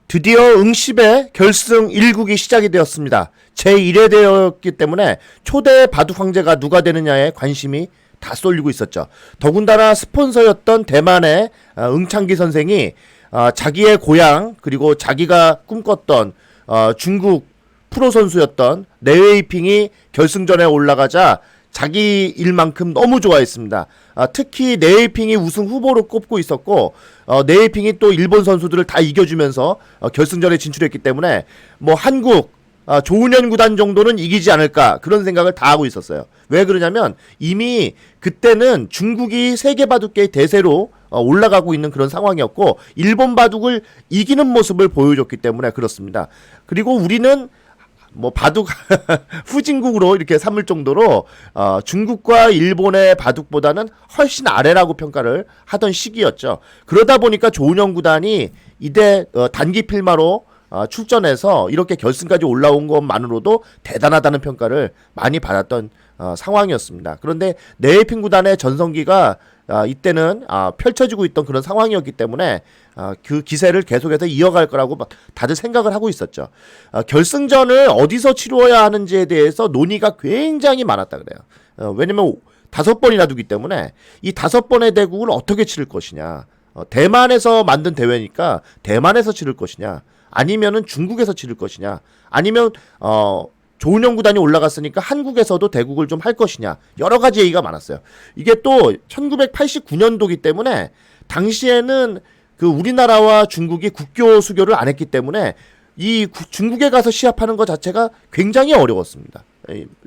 드디어 응시배 결승 1국이 시작이 되었습니다. 제1회 대회였기 때문에 초대 바둑 황제가 누가 되느냐에 관심이 다 쏠리고 있었죠. 더군다나 스폰서였던 대만의 응창기 선생이 자기의 고향 그리고 자기가 꿈꿨던 중국 프로 선수였던 네웨이핑이 결승전에 올라가자 자기 일만큼 너무 좋아했습니다. 특히 네이핑이 우승 후보로 꼽고 있었고 네이핑이 또 일본 선수들을 다 이겨주면서 결승전에 진출했기 때문에 뭐 한국 조은현 구단 정도는 이기지 않을까 그런 생각을 다 하고 있었어요. 왜 그러냐면 이미 그때는 중국이 세계 바둑계의 대세로 올라가고 있는 그런 상황이었고 일본 바둑을 이기는 모습을 보여줬기 때문에 그렇습니다. 그리고 우리는 뭐 바둑 후진국으로 이렇게 삼을 정도로 중국과 일본의 바둑보다는 훨씬 아래라고 평가를 하던 시기였죠. 그러다 보니까 조은현 구단이 이대 단기 필마로 출전해서 이렇게 결승까지 올라온 것만으로도 대단하다는 평가를 많이 받았던 상황이었습니다. 그런데 네이핑 구단의 전성기가 이때는 펼쳐지고 있던 그런 상황이었기 때문에 그 기세를 계속해서 이어갈 거라고 다들 생각을 하고 있었죠. 결승전을 어디서 치루어야 하는지에 대해서 논의가 굉장히 많았다 그래요. 왜냐면 5번이나 두기 때문에 이 5번의 대국을 어떻게 치를 것이냐. 대만에서 만든 대회니까 대만에서 치를 것이냐. 아니면은 중국에서 치를 것이냐. 아니면 조은현 구단이 올라갔으니까 한국에서도 대국을 좀 할 것이냐. 여러 가지 얘기가 많았어요. 이게 또 1989년도기 때문에 당시에는 그 우리나라와 중국이 국교 수교를 안 했기 때문에 이 중국에 가서 시합하는 것 자체가 굉장히 어려웠습니다.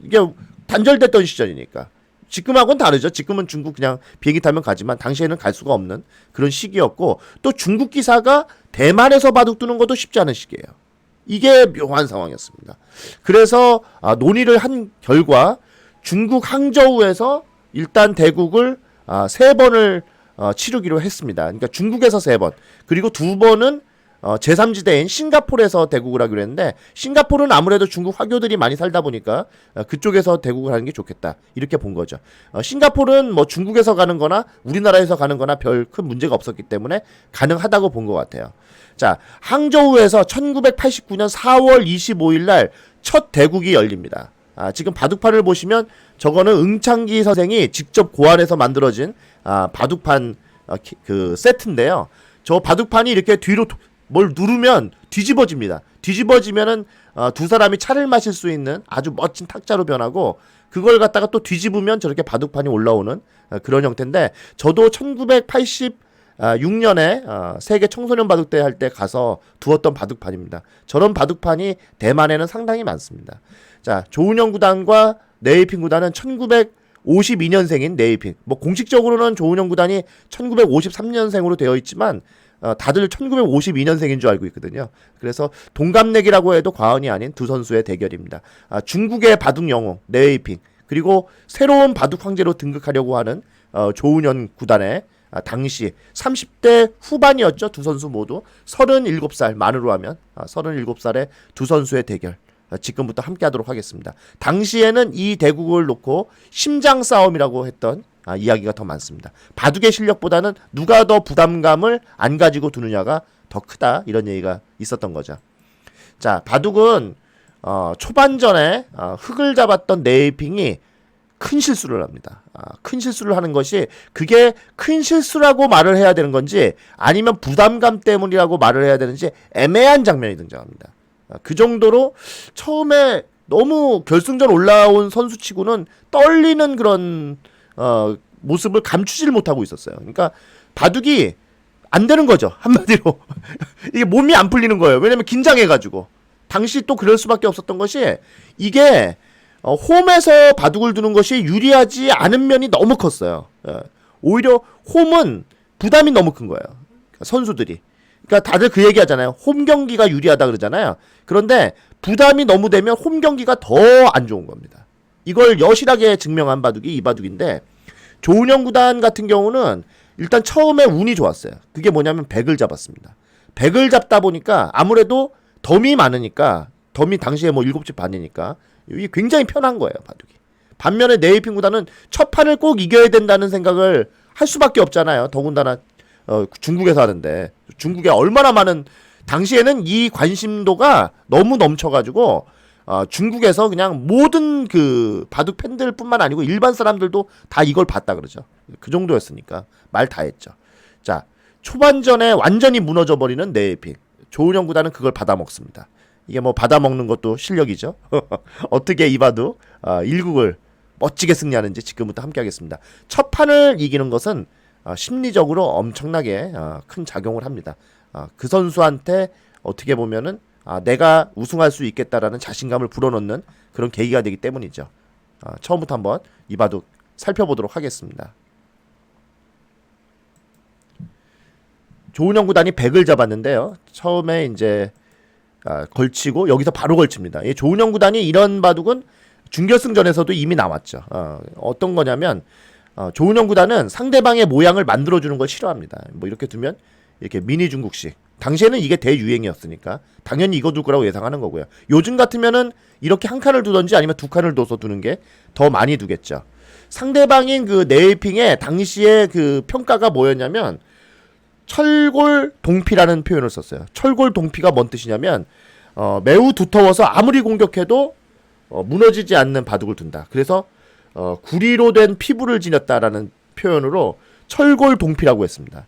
이게 단절됐던 시절이니까. 지금하고는 다르죠. 지금은 중국 그냥 비행기 타면 가지만 당시에는 갈 수가 없는 그런 시기였고 또 중국 기사가 대만에서 바둑 두는 것도 쉽지 않은 시기예요. 이게 묘한 상황이었습니다. 그래서 논의를 한 결과 중국 항저우에서 일단 대국을 3번을 치르기로 했습니다. 그러니까 중국에서 3번 그리고 2번은 제3지대인 싱가포르에서 대국을 하기로 했는데 싱가포르는 아무래도 중국 화교들이 많이 살다 보니까 그쪽에서 대국을 하는 게 좋겠다 이렇게 본 거죠. 싱가포르는 뭐 중국에서 가는 거나 우리나라에서 가는 거나 별 큰 문제가 없었기 때문에 가능하다고 본 것 같아요. 자, 항저우에서 1989년 4월 25일 날 첫 대국이 열립니다. 지금 바둑판을 보시면 저거는 응창기 선생이 직접 고안해서 만들어진 바둑판 그 세트인데요. 저 바둑판이 이렇게 뒤로 뭘 누르면 뒤집어집니다. 뒤집어지면은 두 사람이 차를 마실 수 있는 아주 멋진 탁자로 변하고 그걸 갖다가 또 뒤집으면 저렇게 바둑판이 올라오는 그런 형태인데 저도 1986년에 세계 청소년 바둑대 할 때 가서 두었던 바둑판입니다. 저런 바둑판이 대만에는 상당히 많습니다. 자, 조은현 구단과 네이핑 구단은 1952년생인 네이핑. 뭐 공식적으로는 조은현 구단이 1953년생으로 되어 있지만 다들 1952년생인 줄 알고 있거든요. 그래서 동갑내기라고 해도 과언이 아닌 두 선수의 대결입니다. 중국의 바둑 영웅 네이핑 그리고 새로운 바둑 황제로 등극하려고 하는 조은현 구단의 당시 30대 후반이었죠. 두 선수 모두 37살 만으로 하면 37살의 두 선수의 대결 지금부터 함께 하도록 하겠습니다. 당시에는 이 대국을 놓고 심장 싸움이라고 했던 이야기가 더 많습니다. 바둑의 실력보다는 누가 더 부담감을 안 가지고 두느냐가 더 크다 이런 얘기가 있었던 거죠. 자, 바둑은 초반전에 흙을 잡았던 네이핑이 큰 실수를 합니다. 큰 실수를 하는 것이 그게 큰 실수라고 말을 해야 되는 건지 아니면 부담감 때문이라고 말을 해야 되는지 애매한 장면이 등장합니다. 그 정도로 처음에 너무 결승전 올라온 선수치고는 떨리는 그런 모습을 감추질 못하고 있었어요. 그러니까 바둑이 안 되는 거죠. 한마디로. 이게 몸이 안 풀리는 거예요. 왜냐면 긴장해가지고. 당시 또 그럴 수밖에 없었던 것이 이게 홈에서 바둑을 두는 것이 유리하지 않은 면이 너무 컸어요. 오히려 홈은 부담이 너무 큰 거예요. 그러니까 선수들이. 그러니까 다들 그 얘기 하잖아요. 홈 경기가 유리하다 그러잖아요. 그런데 부담이 너무 되면 홈 경기가 더 안 좋은 겁니다. 이걸 여실하게 증명한 바둑이 이 바둑인데 조은현 구단 같은 경우는 일단 처음에 운이 좋았어요. 그게 뭐냐면 백을 잡았습니다. 백을 잡다 보니까 아무래도 덤이 많으니까 덤이 당시에 뭐 7시 반이니까 이게 굉장히 편한 거예요. 바둑이. 반면에 네이핑 구단은 첫 판을 꼭 이겨야 된다는 생각을 할 수밖에 없잖아요. 더군다나 중국에서 하는데 중국에 얼마나 많은 당시에는 이 관심도가 너무 넘쳐가지고 중국에서 그냥 모든 그 바둑 팬들뿐만 아니고 일반 사람들도 다 이걸 봤다 그러죠. 그 정도였으니까 말 다 했죠. 자, 초반전에 완전히 무너져 버리는 네이핑. 조은영 구단은 그걸 받아먹습니다. 이게 뭐 받아먹는 것도 실력이죠. 어떻게 이 바둑 1국을 멋지게 승리하는지 지금부터 함께 하겠습니다. 첫 판을 이기는 것은 심리적으로 엄청나게 큰 작용을 합니다. 그 선수한테 어떻게 보면은 내가 우승할 수 있겠다라는 자신감을 불어넣는 그런 계기가 되기 때문이죠. 처음부터 한번 이 바둑 살펴보도록 하겠습니다. 조은영 구단이 100을 잡았는데요. 처음에 이제 걸치고 여기서 바로 걸칩니다. 이 조은영 구단이 이런 바둑은 준결승전에서도 이미 나왔죠. 어떤 거냐면 조은영 구단은 상대방의 모양을 만들어주는 걸 싫어합니다. 뭐 이렇게 두면 이렇게 미니 중국식. 당시에는 이게 대유행이었으니까 당연히 이거 둘 거라고 예상하는 거고요. 요즘 같으면은 이렇게 한 칸을 두던지 아니면 두 칸을 둬서 두는 게 더 많이 두겠죠. 상대방인 그 네이핑의 당시에 그 평가가 뭐였냐면 철골 동피라는 표현을 썼어요. 철골 동피가 뭔 뜻이냐면 매우 두터워서 아무리 공격해도 무너지지 않는 바둑을 둔다. 그래서 구리로 된 피부를 지녔다라는 표현으로 철골 동피라고 했습니다.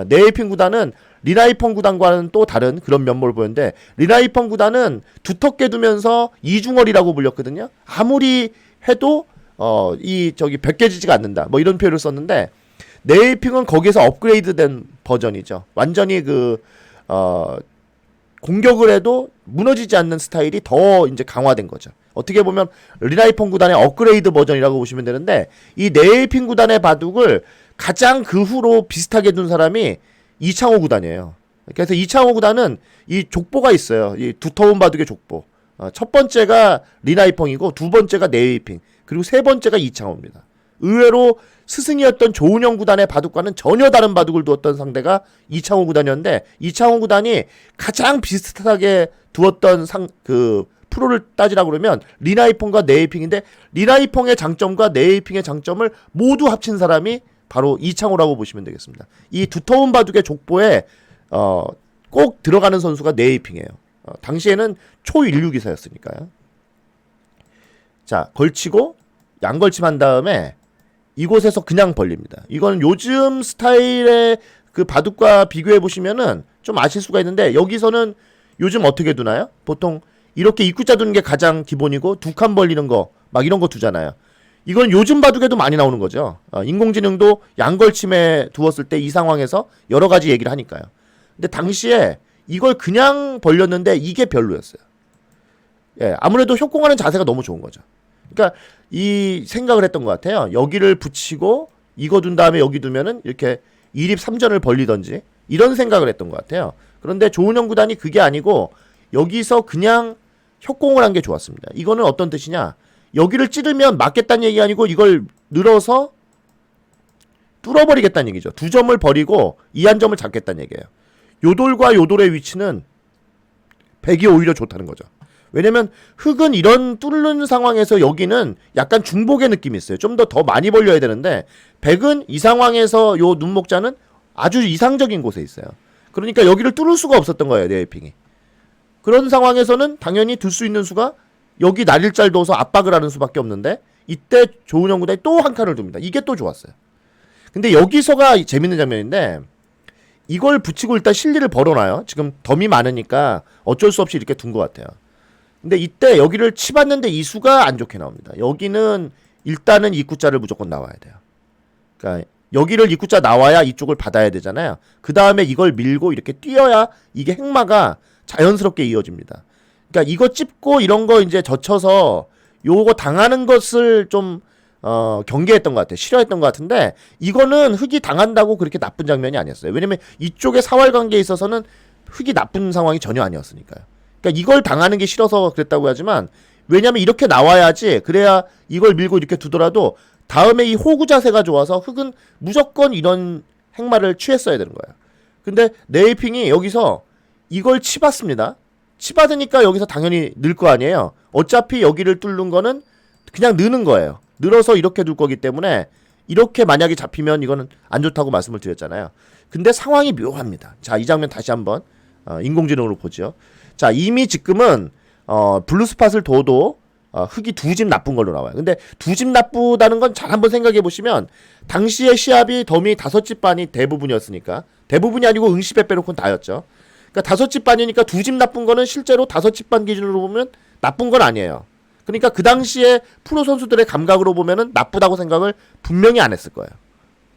네이핑 구단은 리나이펑 구단과는 또 다른 그런 면모를 보였는데 리나이펑 구단은 두텁게 두면서 이중얼이라고 불렸거든요. 아무리 해도 벗겨지지가 않는다. 뭐 이런 표현을 썼는데 네이핑은 거기에서 업그레이드된 버전이죠. 완전히 공격을 해도 무너지지 않는 스타일이 더 이제 강화된 거죠. 어떻게 보면 리나이펑 구단의 업그레이드 버전이라고 보시면 되는데 이 네이핑 구단의 바둑을 가장 그 후로 비슷하게 둔 사람이 이창호 구단이에요. 그래서 이창호 구단은 이 족보가 있어요. 이 두터운 바둑의 족보. 첫 번째가 리나이펑이고 두 번째가 네이핑 그리고 세 번째가 이창호입니다. 의외로 스승이었던 조은영 구단의 바둑과는 전혀 다른 바둑을 두었던 상대가 이창호 구단이었는데 이창호 구단이 가장 비슷하게 두었던 프로를 따지라고 그러면 리나이펑과 네이핑인데 리나이펑의 장점과 네이핑의 장점을 모두 합친 사람이 바로 이창호라고 보시면 되겠습니다. 이 두터운 바둑의 족보에 꼭 들어가는 선수가 네이핑이에요. 당시에는 초인류 기사였으니까요. 자, 걸치고 양걸침한 다음에 이곳에서 그냥 벌립니다. 이건 요즘 스타일의 그 바둑과 비교해 보시면은 좀 아실 수가 있는데 여기서는 요즘 어떻게 두나요? 보통 이렇게 입구자 두는 게 가장 기본이고 두 칸 벌리는 거 막 이런 거 두잖아요. 이건 요즘 바둑에도 많이 나오는 거죠. 인공지능도 양걸침에 두었을 때 이 상황에서 여러 가지 얘기를 하니까요. 근데 당시에 이걸 그냥 벌렸는데 이게 별로였어요. 예, 아무래도 협공하는 자세가 너무 좋은 거죠. 그러니까 이 생각을 했던 것 같아요. 여기를 붙이고 이거 둔 다음에 여기 두면은 이렇게 2립 3전을 벌리던지 이런 생각을 했던 것 같아요. 그런데 조은영 구단이 그게 아니고 여기서 그냥 협공을 한 게 좋았습니다. 이거는 어떤 뜻이냐? 여기를 찌르면 맞겠다는 얘기 아니고 이걸 늘어서 뚫어버리겠다는 얘기죠. 두 점을 버리고 이 한 점을 잡겠다는 얘기예요. 요돌과 요돌의 위치는 백이 오히려 좋다는 거죠. 왜냐면 흑은 이런 뚫는 상황에서 여기는 약간 중복의 느낌이 있어요. 좀 더 많이 벌려야 되는데 백은 이 상황에서 요 눈목자는 아주 이상적인 곳에 있어요. 그러니까 여기를 뚫을 수가 없었던 거예요. 네이핑이. 그런 상황에서는 당연히 둘 수 있는 수가 여기 날일자를 둬서 압박을 하는 수밖에 없는데 이때 조은영 구단이 또 한 칸을 둡니다. 이게 또 좋았어요. 근데 여기서가 재밌는 장면인데 이걸 붙이고 일단 실리를 벌어놔요. 지금 덤이 많으니까 어쩔 수 없이 이렇게 둔 것 같아요. 근데 이때 여기를 치봤는데 이 수가 안 좋게 나옵니다. 여기는 일단은 입구자를 무조건 나와야 돼요. 그러니까 여기를 입구자 나와야 이쪽을 받아야 되잖아요. 그 다음에 이걸 밀고 이렇게 뛰어야 이게 행마가 자연스럽게 이어집니다. 그러니까 이거 찝고 이런 거 이제 젖혀서 요거 당하는 것을 좀 경계했던 것 같아요. 싫어했던 것 같은데 이거는 흑이 당한다고 그렇게 나쁜 장면이 아니었어요. 왜냐면 이쪽에 사활 관계에 있어서는 흑이 나쁜 상황이 전혀 아니었으니까요. 그러니까 이걸 당하는 게 싫어서 그랬다고 하지만 왜냐면 이렇게 나와야지 그래야 이걸 밀고 이렇게 두더라도 다음에 이 호구 자세가 좋아서 흑은 무조건 이런 행마를 취했어야 되는 거예요. 근데 네이핑이 여기서 이걸 치봤습니다. 치받으니까 여기서 당연히 늘 거 아니에요. 어차피 여기를 뚫는 거는 그냥 느는 거예요. 늘어서 이렇게 둘 거기 때문에 이렇게 만약에 잡히면 이거는 안 좋다고 말씀을 드렸잖아요. 근데 상황이 묘합니다. 자, 이 장면 다시 한번 인공지능으로 보죠. 자, 이미 지금은 블루스팟을 둬도 흙이 두 집 나쁜 걸로 나와요. 근데 두 집 나쁘다는 건 잘 한번 생각해 보시면 당시의 시합이 더미 5집 반이 대부분이었으니까, 대부분이 아니고 응시배 빼놓고는 다였죠. 그러니까 5집 반이니까 두 집 나쁜 거는 실제로 5집 반 기준으로 보면 나쁜 건 아니에요. 그러니까 그 당시에 프로 선수들의 감각으로 보면은 나쁘다고 생각을 분명히 안 했을 거예요.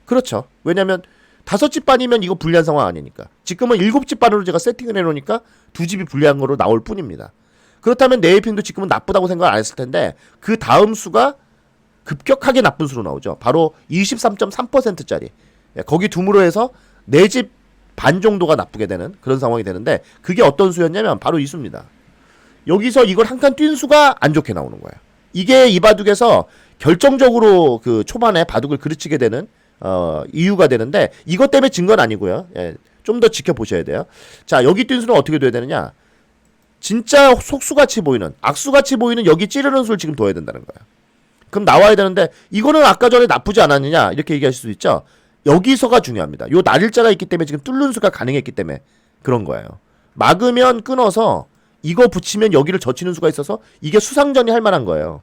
그렇죠. 왜냐면 5집 반이면 이거 불리한 상황 아니니까. 지금은 7집 반으로 제가 세팅을 해놓으니까 두 집이 불리한 거로 나올 뿐입니다. 그렇다면 네이핑도 지금은 나쁘다고 생각을 안 했을 텐데 그 다음 수가 급격하게 나쁜 수로 나오죠. 바로 23.3%짜리. 거기 둠으로 해서 4집 반 정도가 나쁘게 되는 그런 상황이 되는데, 그게 어떤 수였냐면 바로 이 수입니다. 여기서 이걸 한 칸 뛴 수가 안 좋게 나오는 거예요. 이게 이 바둑에서 결정적으로 그 초반에 바둑을 그르치게 되는 이유가 되는데, 이것 때문에 진 건 아니고요. 좀 더 지켜보셔야 돼요. 자, 여기 뛴 수는 어떻게 돼야 되느냐? 진짜 속수같이 보이는, 악수같이 보이는 여기 찌르는 수를 지금 둬야 된다는 거예요. 그럼 나와야 되는데, 이거는 아까 전에 나쁘지 않았느냐 이렇게 얘기하실 수 있죠. 여기서가 중요합니다. 요 날일자가 있기 때문에 지금 뚫는 수가 가능했기 때문에 그런 거예요. 막으면 끊어서 이거 붙이면 여기를 젖히는 수가 있어서 이게 수상전이 할 만한 거예요.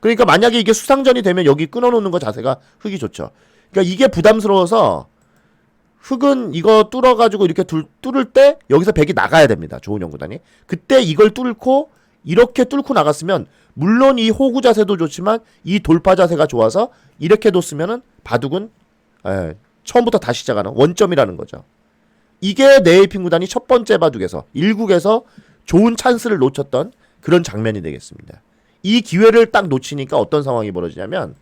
그러니까 만약에 이게 수상전이 되면 여기 끊어놓는 거 자세가 흙이 좋죠. 그러니까 이게 부담스러워서 흙은 이거 뚫어가지고 이렇게 뚫을 때 여기서 백이 나가야 됩니다. 조은영 구단이. 그때 이걸 뚫고 이렇게 뚫고 나갔으면, 물론 이 호구 자세도 좋지만 이 돌파 자세가 좋아서 이렇게 뒀으면은 바둑은 처음부터 다시 시작하는 원점이라는 거죠. 이게 네이핑 구단이 첫 번째 바둑에서 1국에서 좋은 찬스를 놓쳤던 그런 장면이 되겠습니다. 이 기회를 딱 놓치니까 어떤 상황이 벌어지냐면,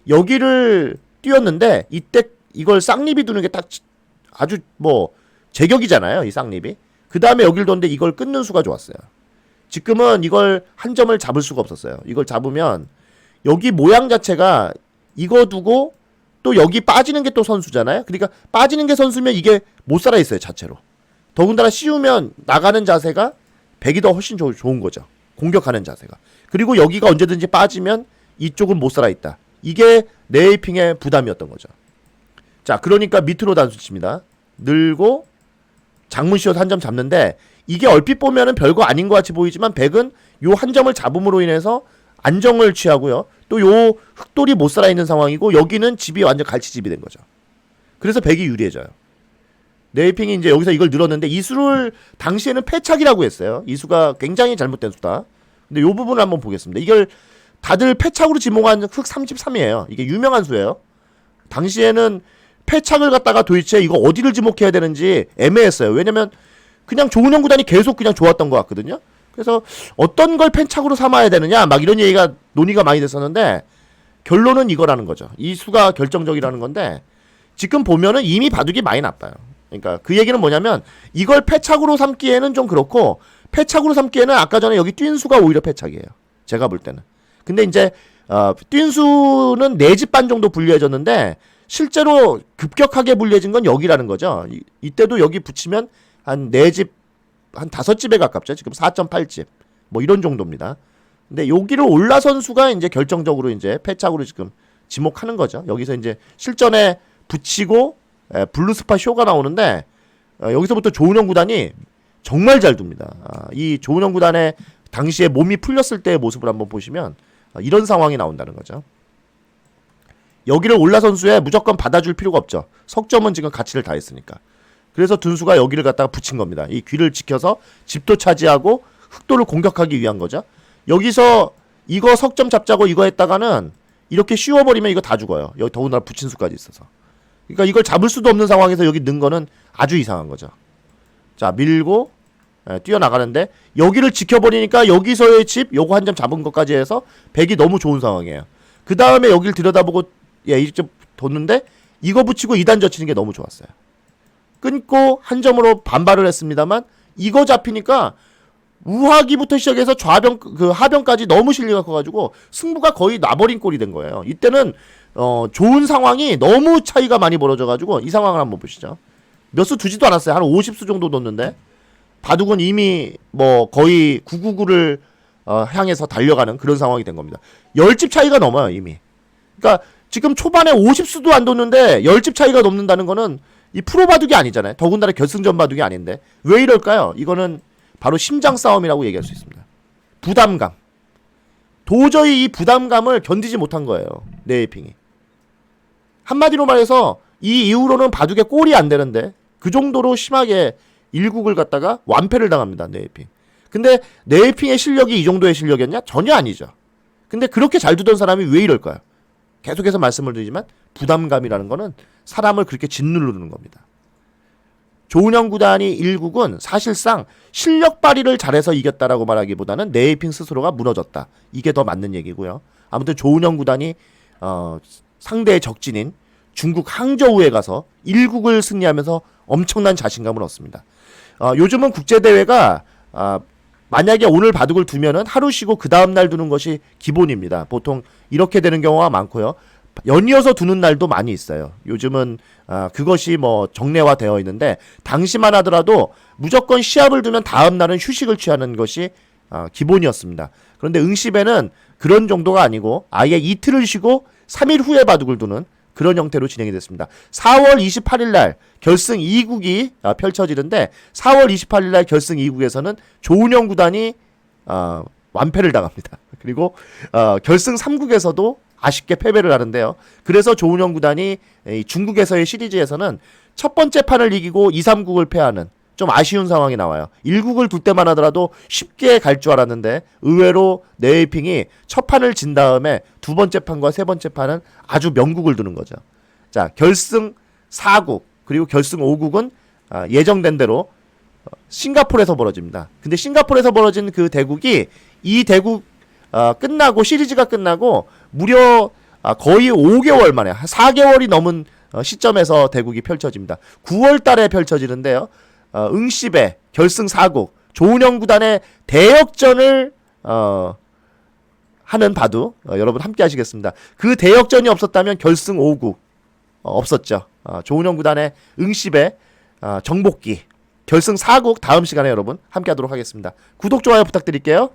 여기를 뛰었는데 이때 이걸 쌍립이 두는 게 딱 아주 뭐 제격이잖아요, 이 쌍립이. 그 다음에 여길 뒀는데 이걸 끊는 수가 좋았어요. 지금은 이걸 한 점을 잡을 수가 없었어요. 이걸 잡으면 여기 모양 자체가 이거 두고 또 여기 빠지는 게 또 선수잖아요. 그러니까 빠지는 게 선수면 이게 못 살아 있어요, 자체로. 더군다나 씌우면 나가는 자세가 백이 더 훨씬 좋은 거죠. 공격하는 자세가. 그리고 여기가 언제든지 빠지면 이쪽은 못 살아 있다. 이게 네이핑의 부담이었던 거죠. 자, 그러니까 밑으로 단수 칩니다. 늘고 장문 씌워서 한 점 잡는데, 이게 얼핏 보면은 별거 아닌 것 같이 보이지만 백은 요 한 점을 잡음으로 인해서 안정을 취하고요. 또 요 흑돌이 못 살아있는 상황이고, 여기는 집이 완전 갈치집이 된 거죠. 그래서 백이 유리해져요. 네이핑이 이제 여기서 이걸 늘었는데, 이 수를 당시에는 패착이라고 했어요. 이 수가 굉장히 잘못된 수다. 근데 요 부분을 한번 보겠습니다. 이걸 다들 패착으로 지목한 흑 33이에요. 이게 유명한 수예요. 당시에는 패착을 갖다가 도대체 이거 어디를 지목해야 되는지 애매했어요. 왜냐면 그냥 조은영 구단이 계속 그냥 좋았던 것 같거든요. 그래서 어떤 걸 패착으로 삼아야 되느냐 막 이런 얘기가 논의가 많이 됐었는데, 결론은 이거라는 거죠. 이 수가 결정적이라는 건데, 지금 보면은 이미 바둑이 많이 나빠요. 그러니까 그 얘기는 뭐냐면, 이걸 패착으로 삼기에는 좀 그렇고, 패착으로 삼기에는 아까 전에 여기 뛴 수가 오히려 패착이에요. 제가 볼 때는. 근데 이제 뛴 수는 4집 반 정도 불리해졌는데, 실제로 급격하게 불리해진 건 여기라는 거죠. 이때도 여기 붙이면 한 4집, 한 5집에 가깝죠. 지금 4.8집. 뭐 이런 정도입니다. 근데 여기를 올라선 수가 이제 결정적으로 이제 패착으로 지금 지목하는 거죠. 여기서 이제 실전에 붙이고 블루스파 쇼가 나오는데, 여기서부터 조은영 구단이 정말 잘 둡니다. 이 조은영 구단의 당시에 몸이 풀렸을 때의 모습을 한번 보시면 이런 상황이 나온다는 거죠. 여기를 올라선 수에 무조건 받아줄 필요가 없죠. 석점은 지금 가치를 다했으니까. 그래서 둔수가 여기를 갖다가 붙인 겁니다. 이 귀를 지켜서 집도 차지하고 흑도를 공격하기 위한 거죠. 여기서 이거 석점 잡자고 이거 했다가는 이렇게 씌워버리면 이거 다 죽어요. 여기 더군다나 붙인 수까지 있어서. 그러니까 이걸 잡을 수도 없는 상황에서 여기 넣은 거는 아주 이상한 거죠. 자, 밀고 뛰어나가는데, 여기를 지켜버리니까 여기서의 집 요거 한 점 잡은 것까지 해서 백이 너무 좋은 상황이에요. 그 다음에 여기를 들여다보고 이쪽 뒀는데, 이거 붙이고 2단 젖히는 게 너무 좋았어요. 끊고 한 점으로 반발을 했습니다만, 이거 잡히니까 우하기부터 시작해서 좌변 그 하변까지 너무 실리가 커가지고 승부가 거의 나버린 꼴이 된 거예요. 이때는 좋은 상황이 너무 차이가 많이 벌어져가지고 이 상황을 한번 보시죠. 몇 수 두지도 않았어요. 한 50수 정도 뒀는데 바둑은 이미 뭐 거의 999를 향해서 달려가는 그런 상황이 된 겁니다. 10집 차이가 넘어요 이미. 그러니까 지금 초반에 50수도 안 뒀는데 10집 차이가 넘는다는 거는 이 프로 바둑이 아니잖아요. 더군다나 결승전 바둑이 아닌데 왜 이럴까요? 이거는 바로 심장 싸움이라고 얘기할 수 있습니다. 부담감. 도저히 이 부담감을 견디지 못한 거예요. 네이핑이. 한마디로 말해서 이 이후로는 바둑에 꼴이 안 되는데 그 정도로 심하게 일국을 갖다가 완패를 당합니다. 네이핑. 근데 네이핑의 실력이 이 정도의 실력이었냐? 전혀 아니죠. 근데 그렇게 잘 두던 사람이 왜 이럴까요? 계속해서 말씀을 드리지만 부담감이라는 거는 사람을 그렇게 짓누르는 겁니다. 조은영 구단이 1국은 사실상 실력 발휘를 잘해서 이겼다라고 말하기보다는 네이핑 스스로가 무너졌다. 이게 더 맞는 얘기고요. 아무튼 조은영 구단이 상대의 적진인 중국 항저우에 가서 1국을 승리하면서 엄청난 자신감을 얻습니다. 요즘은 국제대회가 만약에 오늘 바둑을 두면은 하루 쉬고 그 다음날 두는 것이 기본입니다. 보통 이렇게 되는 경우가 많고요. 연이어서 두는 날도 많이 있어요. 요즘은 그것이 뭐 정례화되어 있는데 당시만 하더라도 무조건 시합을 두면 다음 날은 휴식을 취하는 것이 기본이었습니다. 그런데 응시배는 그런 정도가 아니고 아예 이틀을 쉬고 3일 후에 바둑을 두는 그런 형태로 진행이 됐습니다. 4월 28일 날 결승 2국이 펼쳐지는데 4월 28일 날 결승 2국에서는 조은영 구단이 완패를 당합니다. 그리고 결승 3국에서도 아쉽게 패배를 하는데요. 그래서 조은영 구단이 중국에서의 시리즈에서는 첫 번째 판을 이기고 2, 3국을 패하는 좀 아쉬운 상황이 나와요. 1국을 둘 때만 하더라도 쉽게 갈 줄 알았는데 의외로 네이핑이 첫 판을 진 다음에 두 번째 판과 세 번째 판은 아주 명국을 두는 거죠. 자, 결승 4국 그리고 결승 5국은 예정된 대로 싱가포르에서 벌어집니다. 근데 싱가포르에서 벌어진 그 대국이 이 대국 끝나고 시리즈가 끝나고 무려 거의 5개월 만에 4개월이 넘은 시점에서 대국이 펼쳐집니다. 9월 달에 펼쳐지는데요. 응시배 결승 4국 조은영 구단의 대역전을 하는 바둑 여러분 함께 하시겠습니다. 그 대역전이 없었다면 결승 5국 없었죠. 조은영 구단의 응시배 정복기 결승 4국 다음 시간에 여러분 함께 하도록 하겠습니다. 구독 좋아요 부탁드릴게요.